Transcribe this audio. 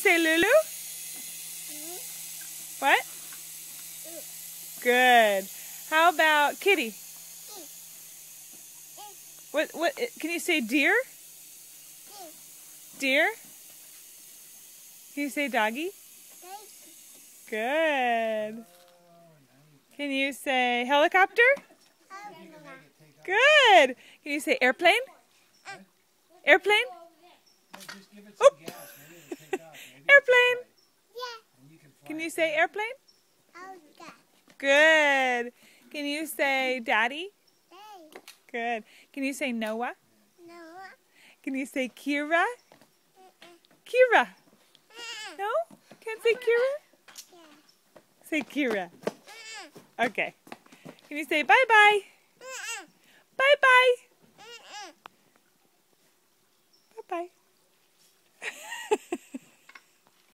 say Lulu? What? Good. How about kitty? What can you say deer? Deer? Can you say doggy? Good. Can you say helicopter? Good. Can you say airplane? Airplane? Oop. Airplane. Can you say airplane? Good. Can you say daddy? Good. Can you say Noah? Can you say Kira? Kira. No? Can't say Kira? Say Kira. Okay. Can you say bye-bye? Bye-bye. Bye-bye.